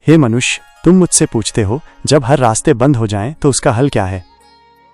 हे मनुष्य, तुम मुझसे पूछते हो जब हर रास्ते बंद हो जाएं तो उसका हल क्या है।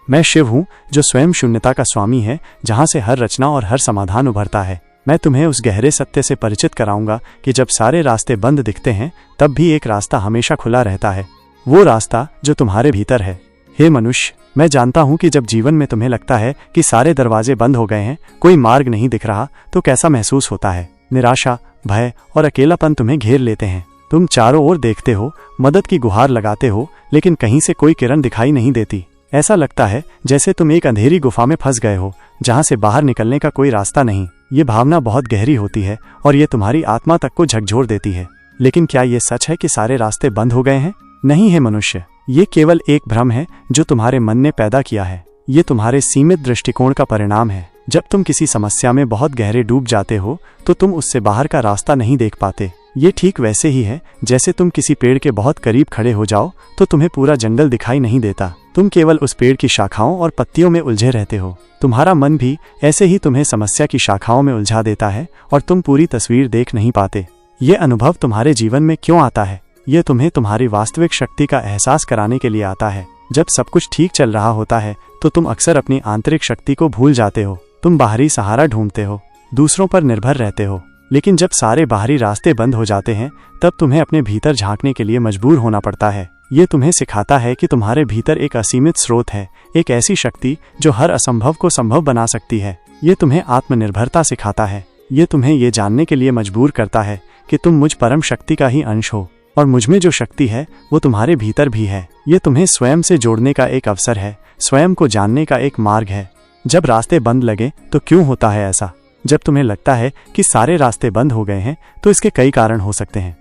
मैं शिव हूँ जो स्वयं शून्यता का स्वामी है, जहाँ से हर रचना और हर समाधान उभरता है। मैं तुम्हें उस गहरे सत्य से परिचित कराऊंगा कि जब सारे रास्ते बंद दिखते हैं तब भी एक रास्ता हमेशा खुला रहता है, वो रास्ता जो तुम्हारे भीतर है। हे मनुष्य, मैं जानता हूँ कि जब जीवन में तुम्हें लगता है कि सारे दरवाजे बंद हो गए हैं, कोई मार्ग नहीं दिख रहा, तो कैसा महसूस होता है। निराशा, भय और अकेलापन तुम्हें घेर लेते हैं। तुम चारों ओर देखते हो, मदद की गुहार लगाते हो, लेकिन कहीं से कोई किरण दिखाई नहीं देती। ऐसा लगता है जैसे तुम एक अंधेरी गुफा में फंस गए हो, जहां से बाहर निकलने का कोई रास्ता नहीं। ये भावना बहुत गहरी होती है और ये तुम्हारी आत्मा तक को झकझोर देती है। लेकिन क्या ये सच है कि सारे रास्ते बंद हो गए हैं? नहीं है मनुष्य, ये केवल एक भ्रम है जो तुम्हारे मन ने पैदा किया है। ये तुम्हारे सीमित दृष्टिकोण का परिणाम है। जब तुम किसी समस्या में बहुत गहरे डूब जाते हो तो तुम उससे बाहर का रास्ता नहीं देख पाते। ये ठीक वैसे ही है जैसे तुम किसी पेड़ के बहुत करीब खड़े हो जाओ तो तुम्हें पूरा जंगल दिखाई नहीं देता, तुम केवल उस पेड़ की शाखाओं और पत्तियों में उलझे रहते हो। तुम्हारा मन भी ऐसे ही तुम्हें समस्या की शाखाओं में उलझा देता है और तुम पूरी तस्वीर देख नहीं पाते। ये अनुभव तुम्हारे जीवन में क्यों आता है? ये तुम्हें तुम्हारी वास्तविक शक्ति का एहसास कराने के लिए आता है। जब सब कुछ ठीक चल रहा होता है तो तुम अक्सर अपनी आंतरिक शक्ति को भूल जाते हो। तुम बाहरी सहारा ढूंढते हो, दूसरों पर निर्भर रहते हो, लेकिन जब सारे बाहरी रास्ते बंद हो जाते हैं तब तुम्हें अपने भीतर झांकने के लिए मजबूर होना पड़ता है। ये तुम्हें सिखाता है कि तुम्हारे भीतर एक असीमित स्रोत है, एक ऐसी शक्ति जो हर असंभव को संभव बना सकती है। ये तुम्हें आत्मनिर्भरता सिखाता है। ये तुम्हें ये जानने के लिए मजबूर करता है कि तुम मुझ परम शक्ति का ही अंश हो और मुझमें जो शक्ति है वो तुम्हारे भीतर भी है। ये तुम्हें स्वयं से जोड़ने का एक अवसर है, स्वयं को जानने का एक मार्ग है। जब रास्ते बंद लगे तो क्यों होता है ऐसा? जब तुम्हें लगता है कि सारे रास्ते बंद हो गए हैं तो इसके कई कारण हो सकते हैं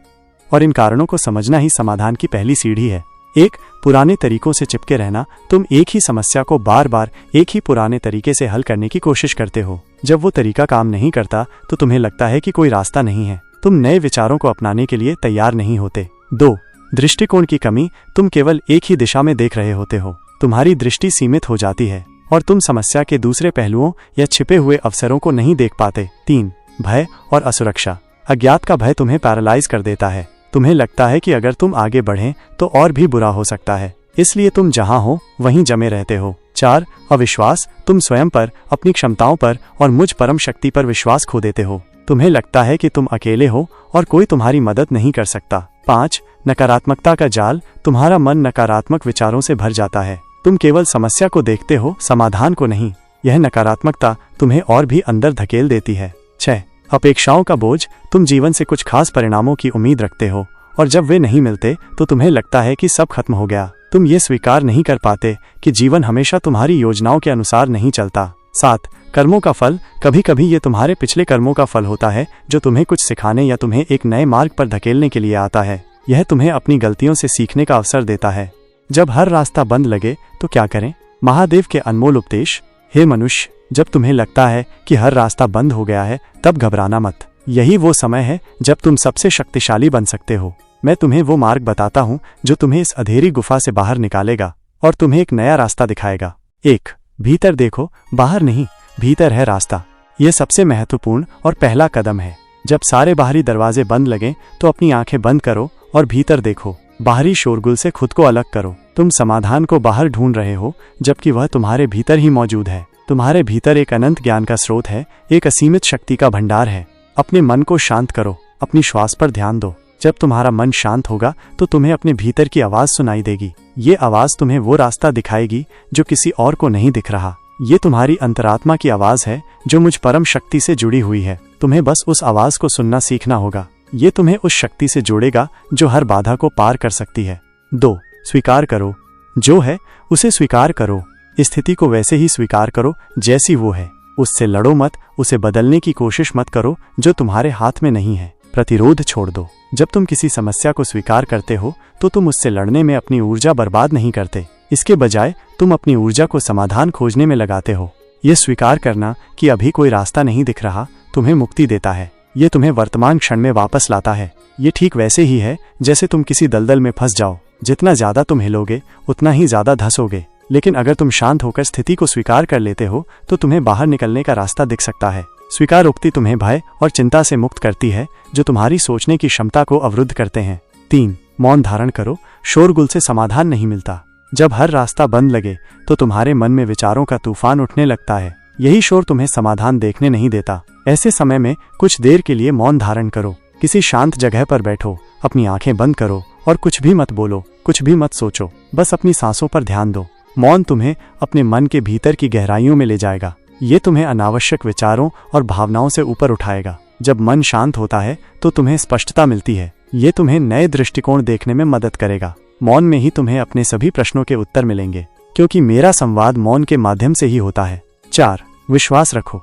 और इन कारणों को समझना ही समाधान की पहली सीढ़ी है। एक, पुराने तरीकों से चिपके रहना। तुम एक ही समस्या को बार बार एक ही पुराने तरीके से हल करने की कोशिश करते हो। जब वो तरीका काम नहीं करता तो तुम्हें लगता है कि कोई रास्ता नहीं है। तुम नए विचारों को अपनाने के लिए तैयार नहीं होते। 2, दृष्टिकोण की कमी। तुम केवल एक ही दिशा में देख रहे होते हो, तुम्हारी दृष्टि सीमित हो जाती है और तुम समस्या के दूसरे पहलुओं या छिपे हुए अवसरों को नहीं देख पाते। 3, भय और असुरक्षा। अज्ञात का भय तुम्हें पैरालाइज कर देता है। तुम्हें लगता है कि अगर तुम आगे बढ़ें तो और भी बुरा हो सकता है, इसलिए तुम जहां हो वहीं जमे रहते हो। 4, अविश्वास। तुम स्वयं पर, अपनी क्षमताओं पर और मुझ परम शक्ति पर विश्वास खो देते हो। तुम्हें लगता है कि तुम अकेले हो और कोई तुम्हारी मदद नहीं कर सकता। 5, नकारात्मकता का जाल। तुम्हारा मन नकारात्मक विचारों से भर जाता है। तुम केवल समस्या को देखते हो, समाधान को नहीं। यह नकारात्मकता तुम्हें और भी अंदर धकेल देती है। 6, अपेक्षाओं का बोझ। तुम जीवन से कुछ खास परिणामों की उम्मीद रखते हो और जब वे नहीं मिलते तो तुम्हें लगता है कि सब खत्म हो गया। तुम ये स्वीकार नहीं कर पाते कि जीवन हमेशा तुम्हारी योजनाओं के अनुसार नहीं चलता। 7, कर्मों का फल। कभी कभी ये तुम्हारे पिछले कर्मों का फल होता है जो तुम्हें कुछ सिखाने या तुम्हें एक नए मार्ग पर धकेलने के लिए आता है। यह तुम्हें अपनी गलतियों से सीखने का अवसर देता है। जब हर रास्ता बंद लगे तो क्या करें? महादेव के अनमोल उपदेश। हे मनुष्य, जब तुम्हें लगता है कि हर रास्ता बंद हो गया है तब घबराना मत। यही वो समय है जब तुम सबसे शक्तिशाली बन सकते हो। मैं तुम्हें वो मार्ग बताता हूँ जो तुम्हें इस अंधेरी गुफा से बाहर निकालेगा और तुम्हें एक नया रास्ता दिखाएगा। 1, भीतर देखो, बाहर नहीं, भीतर है रास्ता। यह सबसे महत्वपूर्ण और पहला कदम है। जब सारे बाहरी दरवाजे बंद लगे तो अपनी आंखें बंद करो और भीतर देखो। बाहरी शोरगुल से खुद को अलग करो। तुम समाधान को बाहर ढूंढ रहे हो जबकि वह तुम्हारे भीतर ही मौजूद है। तुम्हारे भीतर एक अनंत ज्ञान का स्रोत है, एक असीमित शक्ति का भंडार है। अपने मन को शांत करो, अपनी श्वास पर ध्यान दो। जब तुम्हारा मन शांत होगा तो तुम्हें अपने भीतर की आवाज सुनाई देगी। ये आवाज तुम्हें वो रास्ता दिखाएगी जो किसी और को नहीं दिख रहा। ये तुम्हारी अंतरात्मा की आवाज है जो मुझ परम शक्ति से जुड़ी हुई है। तुम्हें बस उस आवाज को सुनना सीखना होगा। ये तुम्हें उस शक्ति से जोड़ेगा जो हर बाधा को पार कर सकती है। 2, स्वीकार करो। जो है उसे स्वीकार करो। स्थिति को वैसे ही स्वीकार करो जैसी वो है। उससे लड़ो मत, उसे बदलने की कोशिश मत करो जो तुम्हारे हाथ में नहीं है। प्रतिरोध छोड़ दो। जब तुम किसी समस्या को स्वीकार करते हो तो तुम उससे लड़ने में अपनी ऊर्जा बर्बाद नहीं करते। इसके बजाय तुम अपनी ऊर्जा को समाधान खोजने में लगाते हो। ये स्वीकार करना कि अभी कोई रास्ता नहीं दिख रहा तुम्हें मुक्ति देता है। ये तुम्हें वर्तमान क्षण में वापस लाता है। ये ठीक वैसे ही है जैसे तुम किसी दलदल में फंस जाओ। जितना ज्यादा तुम हिलोगे उतना ही ज्यादा धंसोगे, लेकिन अगर तुम शांत होकर स्थिति को स्वीकार कर लेते हो तो तुम्हें बाहर निकलने का रास्ता दिख सकता है। स्वीकारोक्ति तुम्हें भय और चिंता से मुक्त करती है जो तुम्हारी सोचने की क्षमता को अवरुद्ध करते हैं। 3, मौन धारण करो, शोरगुल से समाधान नहीं मिलता। जब हर रास्ता बंद लगे तो तुम्हारे मन में विचारों का तूफान उठने लगता है। यही शोर तुम्हें समाधान देखने नहीं देता। ऐसे समय में कुछ देर के लिए मौन धारण करो। किसी शांत जगह पर बैठो, अपनी आंखें बंद करो और कुछ भी मत बोलो, कुछ भी मत सोचो, बस अपनी सांसों पर ध्यान दो। मौन तुम्हें अपने मन के भीतर की गहराइयों में ले जाएगा। ये तुम्हें अनावश्यक विचारों और भावनाओं से ऊपर उठाएगा। जब मन शांत होता है तो तुम्हें स्पष्टता मिलती है। ये तुम्हें नए दृष्टिकोण देखने में मदद करेगा। मौन में ही तुम्हें अपने सभी प्रश्नों के उत्तर मिलेंगे, क्योंकि मेरा संवाद मौन के माध्यम से ही होता है। 4. विश्वास रखो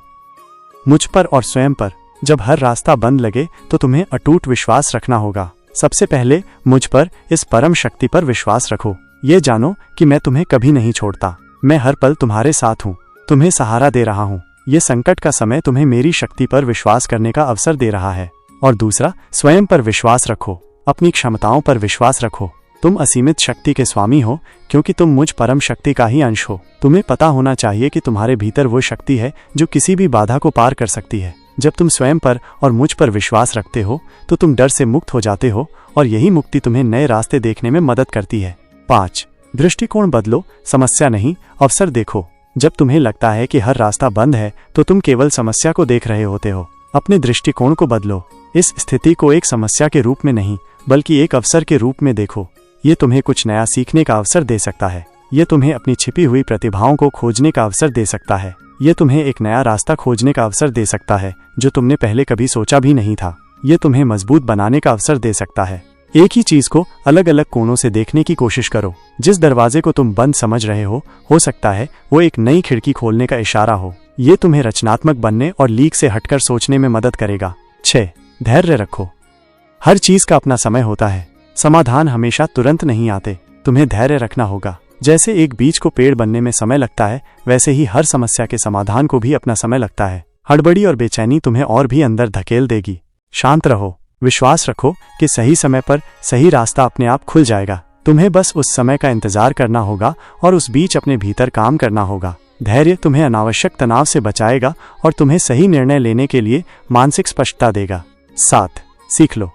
मुझ पर और स्वयं पर। जब हर रास्ता बंद लगे तो तुम्हें अटूट विश्वास रखना होगा। सबसे पहले मुझ पर, इस परम शक्ति पर विश्वास रखो। ये जानो कि मैं तुम्हें कभी नहीं छोड़ता। मैं हर पल तुम्हारे साथ हूँ, तुम्हें सहारा दे रहा हूँ। ये संकट का समय तुम्हें मेरी शक्ति पर विश्वास करने का अवसर दे रहा है। और दूसरा, स्वयं पर विश्वास रखो, अपनी क्षमताओं पर विश्वास रखो। तुम असीमित शक्ति के स्वामी हो, क्योंकि तुम मुझ परम शक्ति का ही अंश हो। तुम्हें पता होना चाहिए कि तुम्हारे भीतर वो शक्ति है जो किसी भी बाधा को पार कर सकती है। जब तुम स्वयं पर और मुझ पर विश्वास रखते हो तो तुम डर से मुक्त हो जाते हो, और यही मुक्ति तुम्हें नए रास्ते देखने में मदद करती है। 5. दृष्टिकोण बदलो, समस्या नहीं, अवसर देखो। जब तुम्हें लगता है कि हर रास्ता बंद है तो तुम केवल समस्या को देख रहे होते हो। अपने दृष्टिकोण को बदलो। इस स्थिति को एक समस्या के रूप में नहीं, बल्कि एक अवसर के रूप में देखो। ये तुम्हें कुछ नया सीखने का अवसर दे सकता है। ये तुम्हें अपनी छिपी हुई प्रतिभाओं को खोजने का अवसर दे सकता है। ये तुम्हें एक नया रास्ता खोजने का अवसर दे सकता है जो तुमने पहले कभी सोचा भी नहीं था। ये तुम्हें मजबूत बनाने का अवसर दे सकता है। एक ही चीज को अलग अलग कोणों से देखने की कोशिश करो। जिस दरवाजे को तुम बंद समझ रहे हो सकता है वो एक नई खिड़की खोलने का इशारा हो। ये तुम्हें रचनात्मक बनने और लीक से हटकर सोचने में मदद करेगा। 6. धैर्य रखो। हर चीज का अपना समय होता है। समाधान हमेशा तुरंत नहीं आते। तुम्हें धैर्य रखना होगा। जैसे एक बीज को पेड़ बनने में समय लगता है, वैसे ही हर समस्या के समाधान को भी अपना समय लगता है। हड़बड़ी और बेचैनी तुम्हें और भी अंदर धकेल देगी। शांत रहो, विश्वास रखो कि सही समय पर सही रास्ता अपने आप खुल जाएगा। तुम्हें बस उस समय का इंतजार करना होगा और उस बीच अपने भीतर काम करना होगा। धैर्य तुम्हें अनावश्यक तनाव से बचाएगा और तुम्हें सही निर्णय लेने के लिए मानसिक स्पष्टता देगा। 7. सीख लो।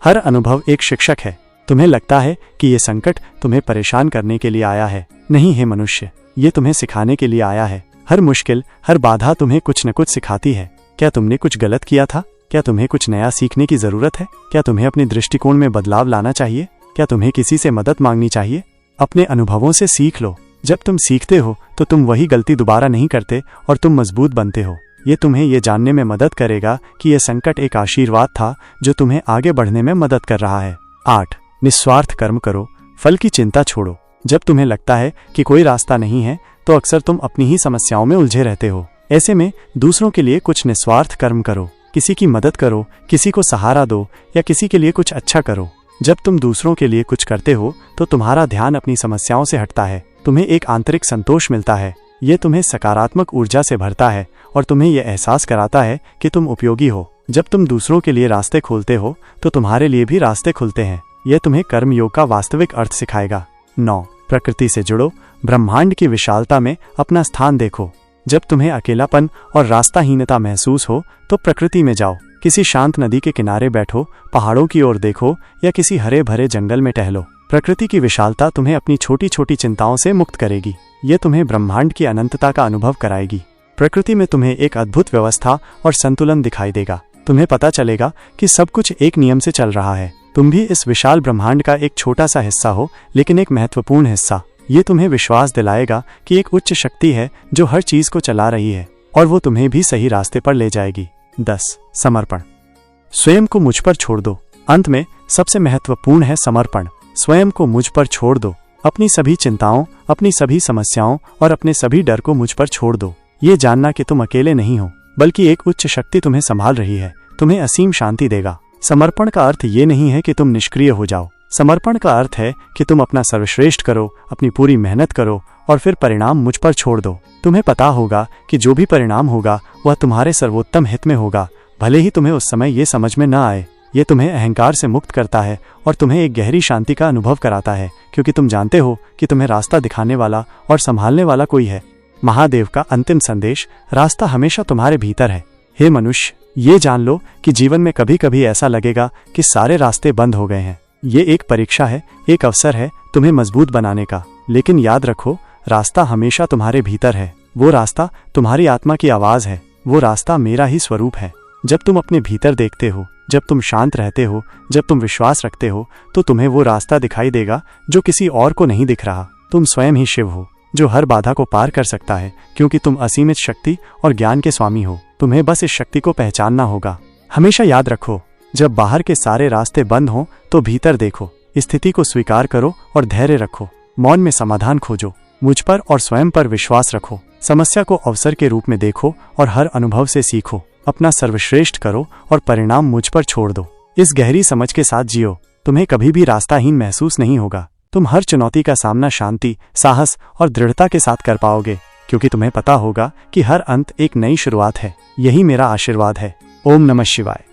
हर अनुभव एक शिक्षक है। तुम्हें लगता है कि ये संकट तुम्हें परेशान करने के लिए आया है। नहीं है मनुष्य, ये तुम्हें सिखाने के लिए आया है। हर मुश्किल, हर बाधा तुम्हें कुछ न कुछ सिखाती है। क्या तुमने कुछ गलत किया था? क्या तुम्हें कुछ नया सीखने की जरूरत है? क्या तुम्हें अपने दृष्टिकोण में बदलाव लाना चाहिए? क्या तुम्हें किसी से मदद मांगनी चाहिए? अपने अनुभवों से सीख लो। जब तुम सीखते हो तो तुम वही गलती दोबारा नहीं करते और तुम मजबूत बनते हो। ये तुम्हें ये जानने में मदद करेगा कि यह संकट एक आशीर्वाद था जो तुम्हें आगे बढ़ने में मदद कर रहा है। 8. निस्वार्थ कर्म करो, फल की चिंता छोड़ो। जब तुम्हें लगता है कि कोई रास्ता नहीं है तो अक्सर तुम अपनी ही समस्याओं में उलझे रहते हो। ऐसे में दूसरों के लिए कुछ निस्वार्थ कर्म करो। किसी की मदद करो, किसी को सहारा दो या किसी के लिए कुछ अच्छा करो। जब तुम दूसरों के लिए कुछ करते हो तो तुम्हारा ध्यान अपनी समस्याओं से हटता है। तुम्हें एक आंतरिक संतोष मिलता है। ये तुम्हें सकारात्मक ऊर्जा से भरता है और तुम्हें यह एहसास कराता है कि तुम उपयोगी हो। जब तुम दूसरों के लिए रास्ते खोलते हो तो तुम्हारे लिए भी रास्ते खुलते हैं। यह तुम्हें कर्मयोग का वास्तविक अर्थ सिखाएगा। 9. प्रकृति से जुड़ो, ब्रह्मांड की विशालता में अपना स्थान देखो। जब तुम्हें अकेलापन और रास्ताहीनता महसूस हो तो प्रकृति में जाओ। किसी शांत नदी के किनारे बैठो, पहाड़ों की ओर देखो या किसी हरे भरे जंगल में टहलो। प्रकृति की विशालता तुम्हें अपनी छोटी छोटी चिंताओं से मुक्त करेगी। ये तुम्हें ब्रह्मांड की अनंतता का अनुभव कराएगी। प्रकृति में तुम्हें एक अद्भुत व्यवस्था और संतुलन दिखाई देगा। तुम्हें पता चलेगा कि सब कुछ एक नियम से चल रहा है। तुम भी इस विशाल ब्रह्मांड का एक छोटा सा हिस्सा हो, लेकिन एक महत्वपूर्ण हिस्सा। ये तुम्हें विश्वास दिलाएगा कि एक उच्च शक्ति है जो हर चीज को चला रही है और वो तुम्हें भी सही रास्ते पर ले जाएगी। 10. समर्पण। स्वयं को मुझ पर छोड़ दो। अंत में सबसे महत्वपूर्ण है समर्पण। स्वयं को मुझ पर छोड़ दो। अपनी सभी चिंताओं, अपनी सभी समस्याओं और अपने सभी डर को मुझ पर छोड़ दो। ये जानना कि तुम अकेले नहीं हो, बल्कि एक उच्च शक्ति तुम्हें संभाल रही है, तुम्हें असीम शांति देगा। समर्पण का अर्थ ये नहीं है कि तुम निष्क्रिय हो जाओ। समर्पण का अर्थ है कि तुम अपना सर्वश्रेष्ठ करो, अपनी पूरी मेहनत करो और फिर परिणाम मुझ पर छोड़ दो। तुम्हें पता होगा कि जो भी परिणाम होगा वह तुम्हारे सर्वोत्तम हित में होगा, भले ही तुम्हें उस समय ये समझ में न आए। ये तुम्हें अहंकार से मुक्त करता है और तुम्हें एक गहरी शांति का अनुभव कराता है, क्योंकि तुम जानते हो कि तुम्हें रास्ता दिखाने वाला और संभालने वाला कोई है। महादेव का अंतिम संदेश, रास्ता हमेशा तुम्हारे भीतर है। हे मनुष्य, ये जान लो कि जीवन में कभी कभी ऐसा लगेगा कि सारे रास्ते बंद हो गए हैं, ये एक परीक्षा है, एक अवसर है तुम्हें मजबूत बनाने का। लेकिन याद रखो, रास्ता हमेशा तुम्हारे भीतर है। वो रास्ता तुम्हारी आत्मा की आवाज है। वो रास्ता मेरा ही स्वरूप है। जब तुम अपने भीतर देखते हो, जब तुम शांत रहते हो, जब तुम विश्वास रखते हो, तो तुम्हें वो रास्ता दिखाई देगा जो किसी और को नहीं दिख रहा। तुम स्वयं ही शिव हो, जो हर बाधा को पार कर सकता है, क्योंकि तुम असीमित शक्ति और ज्ञान के स्वामी हो। तुम्हें बस इस शक्ति को पहचानना होगा। हमेशा याद रखो, जब बाहर के सारे रास्ते बंद हों तो भीतर देखो। स्थिति को स्वीकार करो और धैर्य रखो। मौन में समाधान खोजो। मुझ पर और स्वयं पर विश्वास रखो। समस्या को अवसर के रूप में देखो और हर अनुभव से सीखो। अपना सर्वश्रेष्ठ करो और परिणाम मुझ पर छोड़ दो। इस गहरी समझ के साथ जियो। तुम्हें कभी भी रास्ताहीन महसूस नहीं होगा। तुम हर चुनौती का सामना शांति, साहस और दृढ़ता के साथ कर पाओगे, क्योंकि तुम्हें पता होगा कि हर अंत एक नई शुरुआत है। यही मेरा आशीर्वाद है। ओम नमः शिवाय।